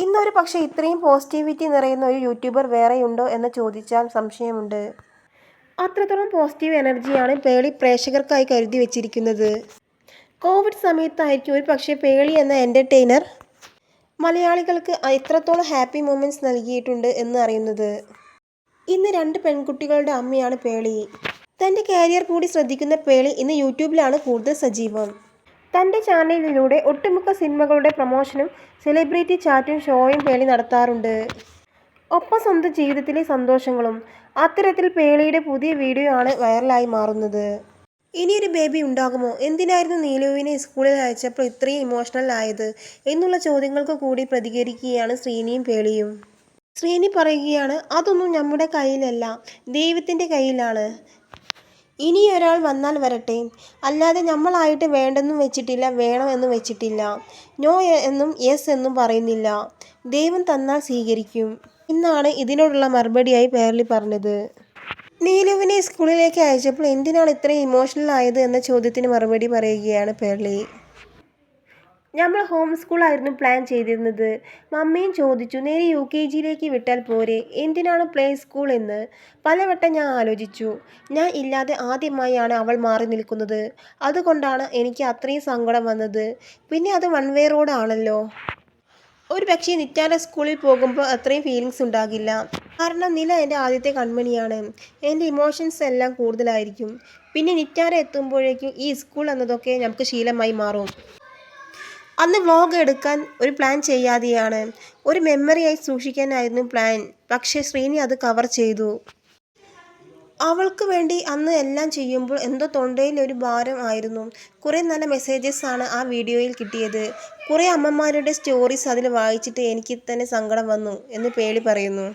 ഇന്നൊരു പക്ഷേ ഇത്രയും പോസിറ്റിവിറ്റി നിറയുന്ന ഒരു യൂട്യൂബർ വേറെയുണ്ടോ എന്ന് ചോദിച്ചാൽ സംശയമുണ്ട്. അത്രത്തോളം പോസിറ്റീവ് എനർജിയാണ് പേളി പ്രേക്ഷകർക്കായി കരുതി വെച്ചിരിക്കുന്നത്. കോവിഡ് സമയത്തായിരിക്കും ഒരു പക്ഷേ പേളി എന്ന എൻ്റർടൈനർ മലയാളികൾക്ക് എത്രത്തോളം ഹാപ്പി മൊമെൻറ്റ്സ് നൽകിയിട്ടുണ്ട് എന്ന് അറിയുന്നത്. ഇന്ന് 2 പെൺകുട്ടികളുടെ അമ്മയാണ് പേളി. തൻ്റെ കരിയർ കൂടി ശ്രദ്ധിക്കുന്ന പേളി ഇന്ന് യൂട്യൂബിലാണ് കൂടുതൽ സജീവം. തൻ്റെ ചാനലിലൂടെ ഒട്ടുമിക്ക സിനിമകളുടെ പ്രമോഷനും സെലിബ്രിറ്റി ചാറ്റും ഷോയും പേളി നടത്താറുണ്ട്. ഒപ്പം സ്വന്തം ജീവിതത്തിലെ സന്തോഷങ്ങളും. അത്തരത്തിൽ പേളിയുടെ പുതിയ വീഡിയോ ആണ് വൈറലായി മാറുന്നത്. ഇനിയൊരു ബേബി ഉണ്ടാകുമോ? എന്തിനായിരുന്നു നീലുവിനെ സ്കൂളിൽ അയച്ചപ്പോൾ ഇത്രയും ഇമോഷണൽ ആയത് എന്നുള്ള ചോദ്യങ്ങൾക്ക് കൂടി പ്രതികരിക്കുകയാണ് ശ്രീനിയും പേളിയും. ശ്രീനി പറയുകയാണ്, അതൊന്നും നമ്മുടെ കയ്യിലല്ല, ദൈവത്തിൻ്റെ കയ്യിലാണ്. ഇനിയൊരാൾ വന്നാൽ വരട്ടെ, അല്ലാതെ നമ്മളായിട്ട് വേണ്ടെന്നും വെച്ചിട്ടില്ല, വേണം എന്നും വെച്ചിട്ടില്ല, നോ എന്നും യെസ് എന്നും പറയുന്നില്ല. ദൈവം തന്നാൽ സ്വീകരിക്കും എന്നാണ് ഇതിനോടുള്ള മറുപടിയായി പേളി പറഞ്ഞത്. നീലുവിനെ സ്കൂളിലേക്ക് അയച്ചപ്പോൾ എന്തിനാണ് ഇത്രയും ഇമോഷണൽ ആയത് എന്ന ചോദ്യത്തിന് മറുപടി പറയുകയാണ് പേളി. നമ്മൾ ഹോം സ്കൂളായിരുന്നു പ്ലാൻ ചെയ്തിരുന്നത്. മമ്മിയും ചോദിച്ചു, നേരെ UKGയിലേക്ക് വിട്ടാൽ പോരെ, എന്തിനാണ് പ്ലേ സ്കൂൾ എന്ന്. പലവട്ടം ഞാൻ ആലോചിച്ചു. ഞാൻ ഇല്ലാതെ ആദ്യമായാണ് അവൾ മാറി നിൽക്കുന്നത്. അതുകൊണ്ടാണ് എനിക്ക് അത്രയും സങ്കടം വന്നത്. പിന്നെ അത് വൺ വേ റോഡ് ആണല്ലോ. ഒരു പക്ഷേ നിറ്റാര സ്കൂളിൽ പോകുമ്പോൾ അത്രയും ഫീലിങ്സ് ഉണ്ടാകില്ല. കാരണം നില എൻ്റെ ആദ്യത്തെ കൺമണിയാണ്. എൻ്റെ ഇമോഷൻസ് എല്ലാം കൂടുതലായിരിക്കും. പിന്നെ നിറ്റാര എത്തുമ്പോഴേക്കും ഈ സ്കൂൾ എന്നതൊക്കെ നമുക്ക് ശീലമായി മാറും. അന്ന് വ്ലോഗ് എടുക്കാൻ ഒരു പ്ലാൻ ചെയ്യാതെയാണ്, ഒരു മെമ്മറിയായി സൂക്ഷിക്കാനായിരുന്നു പ്ലാൻ. പക്ഷേ ശ്രീനി അത് കവർ ചെയ്തു. അവൾക്ക് വേണ്ടി അന്ന് എല്ലാം ചെയ്യുമ്പോൾ എന്തോ തൊണ്ടയിൽ ഒരു ഭാരം ആയിരുന്നു. കുറേ നല്ല മെസ്സേജസ് ആണ് ആ വീഡിയോയിൽ കിട്ടിയത്. കുറേ അമ്മമാരുടെ സ്റ്റോറീസ് അതിൽ വായിച്ചിട്ട് എനിക്ക് തന്നെ സങ്കടം വന്നു എന്ന് പേളി പറയുന്നു.